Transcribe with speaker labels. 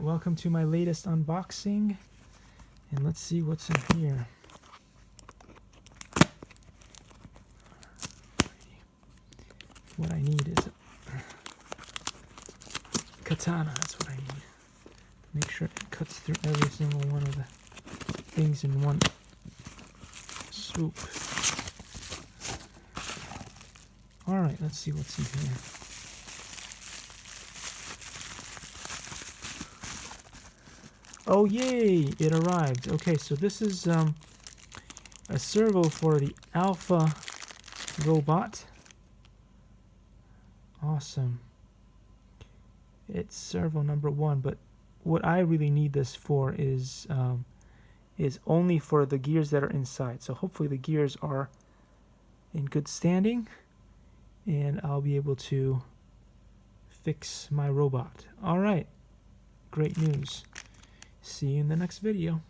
Speaker 1: welcome to my latest unboxing, and let's see what's in here. What I need is a katana. That's what I need. Make sure it cuts through every single one of the things in one swoop. Alright, let's see what's in here. Oh yay! It arrived. Okay, so this is a servo for the Alpha robot. Awesome. It's servo number 1, but what I really need this for is only for the gears that are inside. So hopefully the gears are in good standing, and I'll be able to fix my robot. All right, great news. See you in the next video.